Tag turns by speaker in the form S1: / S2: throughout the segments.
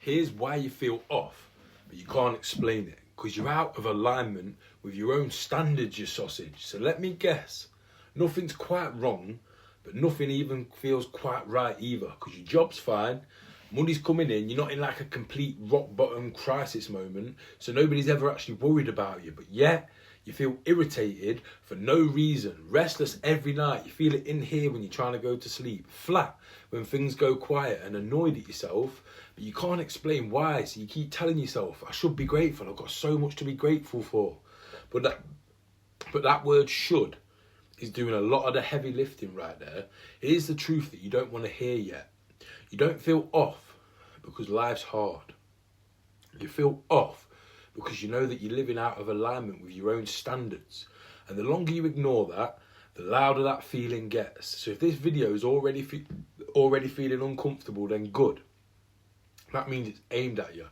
S1: Here's why you feel off, but you can't explain it. Because you're out of alignment with your own standards, you sausage. So let me guess. Nothing's quite wrong, but nothing even feels quite right either. Because your job's fine, money's coming in, you're not in like a complete rock bottom crisis moment. So nobody's ever actually worried about you. But yet, you feel irritated for no reason, restless every night. You feel it in here when you're trying to go to sleep, flat when things go quiet, and annoyed at yourself, but you can't explain why. So you keep telling yourself, I should be grateful, I've got so much to be grateful for. But that word should is doing a lot of the heavy lifting right there. It is the truth that you don't want to hear yet. You don't feel off because life's hard. You feel off because you know that you're living out of alignment with your own standards. And the longer you ignore that, the louder that feeling gets. So if this video is already feeling uncomfortable, then good. That means it's aimed at you.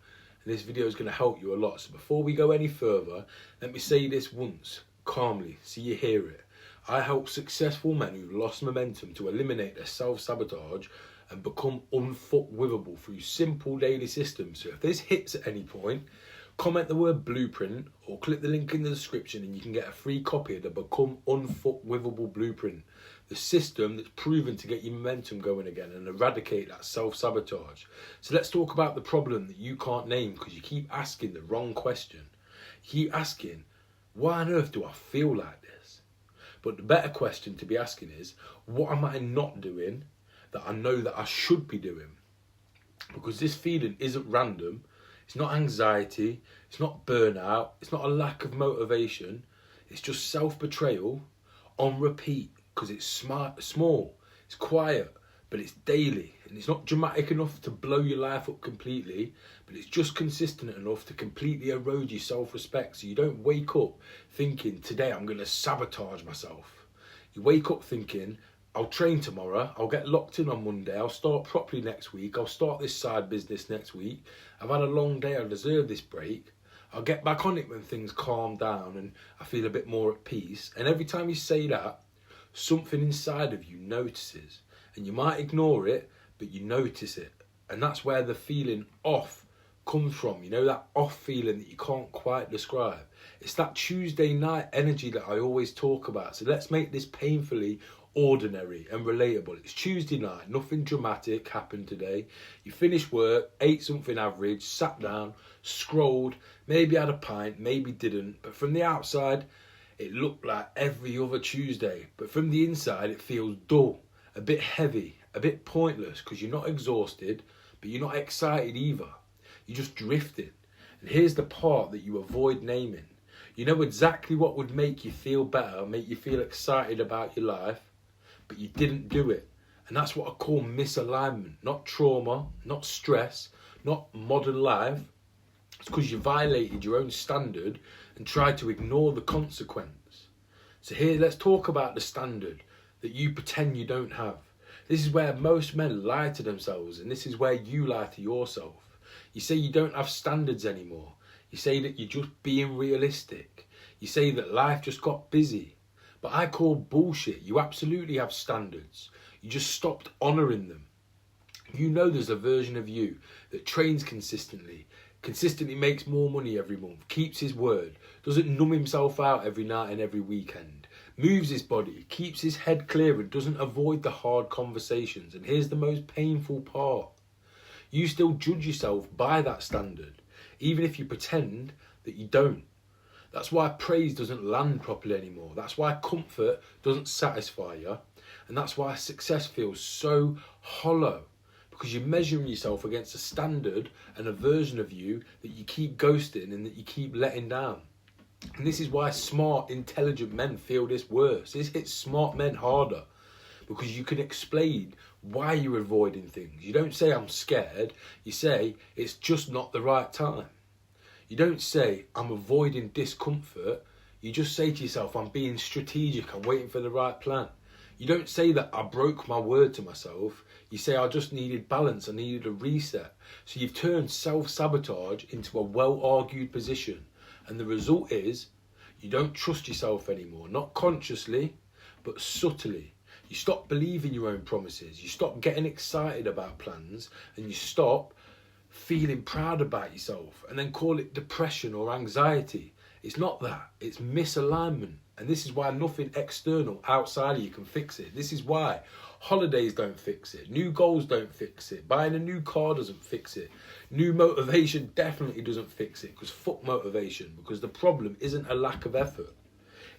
S1: And this video is going to help you a lot. So before we go any further, let me say this once, calmly, so you hear it. I help successful men who've lost momentum to eliminate their self-sabotage and become unfuckwithable through simple daily systems. So if this hits at any point, comment the word blueprint or click the link in the description and you can get a free copy of the Become Unfuckwithable Blueprint, the system that's proven to get your momentum going again and eradicate that self-sabotage. So let's talk about the problem that you can't name because you keep asking the wrong question. You keep asking, why on earth do I feel like this? But the better question to be asking is, what am I not doing that I know that I should be doing? Because this feeling isn't random. It's not anxiety, it's not burnout, it's not a lack of motivation. It's just self-betrayal on repeat because it's small, it's quiet, but it's daily. And it's not dramatic enough to blow your life up completely, but it's just consistent enough to completely erode your self-respect. So you don't wake up thinking, today I'm going to sabotage myself. You wake up thinking, I'll train tomorrow, I'll get locked in on Monday, I'll start properly next week, I'll start this side business next week, I've had a long day, I deserve this break, I'll get back on it when things calm down and I feel a bit more at peace. And every time you say that, something inside of you notices. And you might ignore it, but you notice it. And that's where the feeling off comes from. You know, that off feeling that you can't quite describe. It's that Tuesday night energy that I always talk about. So let's make this painfully ordinary and relatable. It's Tuesday night, nothing dramatic happened today. You finished work, ate something average, sat down, scrolled, maybe had a pint, maybe didn't, but from the outside it looked like every other Tuesday, but from the inside it feels dull, a bit heavy, a bit pointless, because you're not exhausted but you're not excited either. You're just drifting. And here's the part that you avoid naming. You know exactly what would make you feel better, make you feel excited about your life, but you didn't do it. And that's what I call misalignment. Not trauma, not stress, not modern life. It's because you violated your own standard and tried to ignore the consequence. So here, let's talk about the standard that you pretend you don't have. This is where most men lie to themselves, and this is where you lie to yourself. You say you don't have standards anymore. You say that you're just being realistic. You say that life just got busy. But I call bullshit. You absolutely have standards. You just stopped honouring them. You know there's a version of you that trains consistently makes more money every month, keeps his word, doesn't numb himself out every night and every weekend, moves his body, keeps his head clear and doesn't avoid the hard conversations. And here's the most painful part. You still judge yourself by that standard, even if you pretend that you don't. That's why praise doesn't land properly anymore. That's why comfort doesn't satisfy you. And that's why success feels so hollow. Because you're measuring yourself against a standard and a version of you that you keep ghosting and that you keep letting down. And this is why smart, intelligent men feel this worse. This hits smart men harder. Because you can explain why you're avoiding things. You don't say, I'm scared. You say, it's just not the right time. You don't say, I'm avoiding discomfort. You just say to yourself, I'm being strategic, I'm waiting for the right plan. You don't say that I broke my word to myself. You say, I just needed balance, I needed a reset. So you've turned self-sabotage into a well-argued position. And the result is, you don't trust yourself anymore. Not consciously, but subtly. You stop believing your own promises. You stop getting excited about plans. And you stop feeling proud about yourself and then call it depression or anxiety. It's not that. It's misalignment. And this is why nothing external outside of you can fix it. This is why holidays don't fix it. New goals don't fix it. Buying a new car doesn't fix it. New motivation definitely doesn't fix it, because fuck motivation. Because the problem isn't a lack of effort.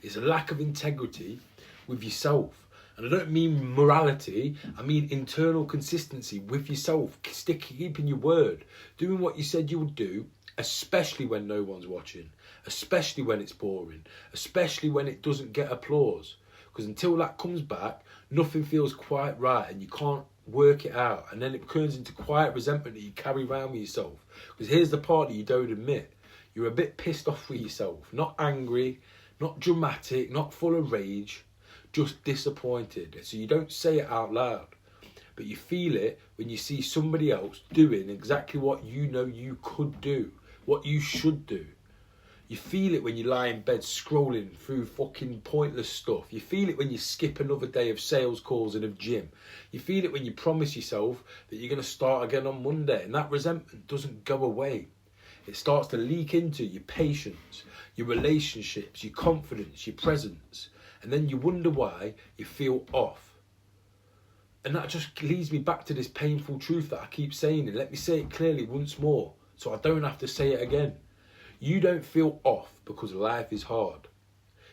S1: It's a lack of integrity with yourself. And I don't mean morality, I mean internal consistency with yourself, keeping your word, doing what you said you would do, especially when no one's watching, especially when it's boring, especially when it doesn't get applause. Because until that comes back, nothing feels quite right and you can't work it out. And then it turns into quiet resentment that you carry around with yourself. Because here's the part that you don't admit. You're a bit pissed off with yourself, not angry, not dramatic, not full of rage, just disappointed. So you don't say it out loud, but you feel it when you see somebody else doing exactly what you know you could do, what you should do. You feel it when you lie in bed scrolling through fucking pointless stuff. You feel it when you skip another day of sales calls and of gym. You feel it when you promise yourself that you're going to start again on Monday, and that resentment doesn't go away. It starts to leak into your patience, your relationships, your confidence, your presence. And then you wonder why you feel off. And that just leads me back to this painful truth that I keep saying. And let me say it clearly once more, so I don't have to say it again. You don't feel off because life is hard.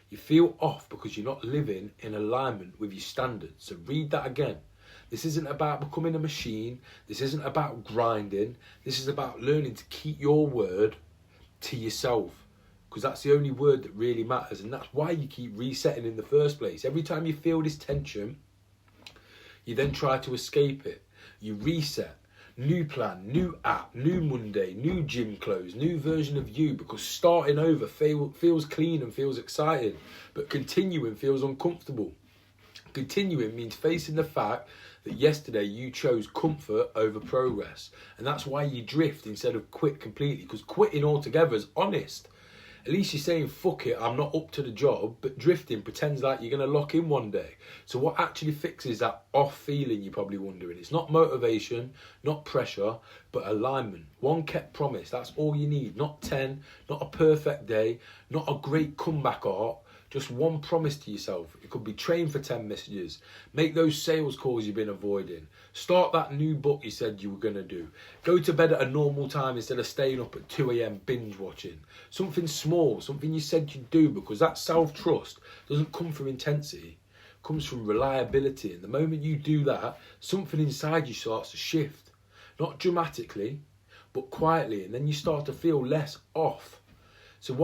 S1: You feel off because you're not living in alignment with your standards. So read that again. This isn't about becoming a machine. This isn't about grinding. This is about learning to keep your word to yourself. Because that's the only word that really matters. And that's why you keep resetting in the first place. Every time you feel this tension, you then try to escape it. You reset. New plan, new app, new Monday, new gym clothes, new version of you. Because starting over feels clean and feels exciting. But continuing feels uncomfortable. Continuing means facing the fact that yesterday you chose comfort over progress. And that's why you drift instead of quit completely. Because quitting altogether is honest. At least you're saying, fuck it, I'm not up to the job. But drifting pretends like you're going to lock in one day. So what actually fixes that off feeling, you're probably wondering? It's not motivation, not pressure, but alignment. One kept promise, that's all you need. Not 10, not a perfect day, not a great comeback art. Just one promise to yourself. It could be train for 10 messages. Make those sales calls you've been avoiding. Start that new book you said you were going to do. Go to bed at a normal time instead of staying up at 2 a.m. binge watching. Something small, something you said you'd do, because that self-trust doesn't come from intensity. It comes from reliability. And the moment you do that, something inside you starts to shift. Not dramatically, but quietly. And then you start to feel less off. So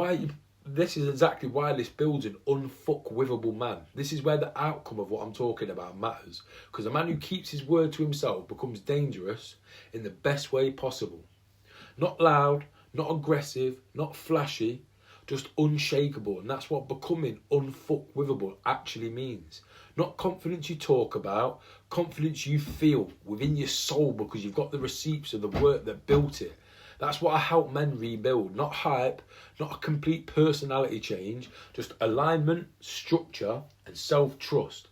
S1: this is exactly why this builds an unfuckwithable man. This is where the outcome of what I'm talking about matters. Because a man who keeps his word to himself becomes dangerous in the best way possible. Not loud, not aggressive, not flashy, just unshakable. And that's what becoming unfuckwithable actually means. Not confidence you talk about, confidence you feel within your soul because you've got the receipts of the work that built it. That's what I help men rebuild. Not hype, not a complete personality change, just alignment, structure and self-trust.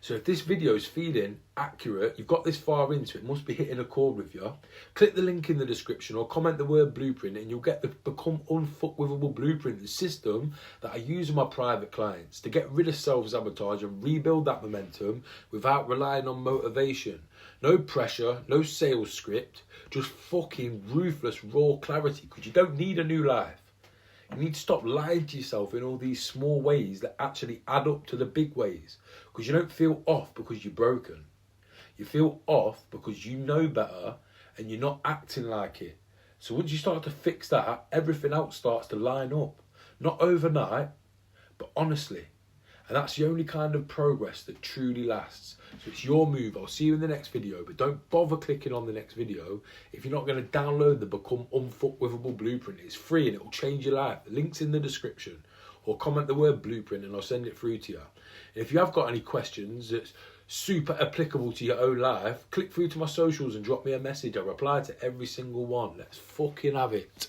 S1: So if this video is feeling accurate, you've got this far into it, must be hitting a chord with you. Click the link in the description or comment the word blueprint and you'll get the Become Unfuckwithable Blueprint, the system that I use with my private clients to get rid of self-sabotage and rebuild that momentum without relying on motivation. No pressure, no sales script, just fucking ruthless raw clarity, because you don't need a new life. You need to stop lying to yourself in all these small ways that actually add up to the big ways. Because you don't feel off because you're broken. You feel off because you know better and you're not acting like it. So once you start to fix that, everything else starts to line up. Not overnight, but honestly. And that's the only kind of progress that truly lasts. So it's your move. I'll see you in the next video. But don't bother clicking on the next video if you're not going to download the Become Unfuckwithable Blueprint. It's free and it will change your life. The link's in the description. Or comment the word blueprint and I'll send it through to you. And if you have got any questions that's super applicable to your own life, click through to my socials and drop me a message. I reply to every single one. Let's fucking have it.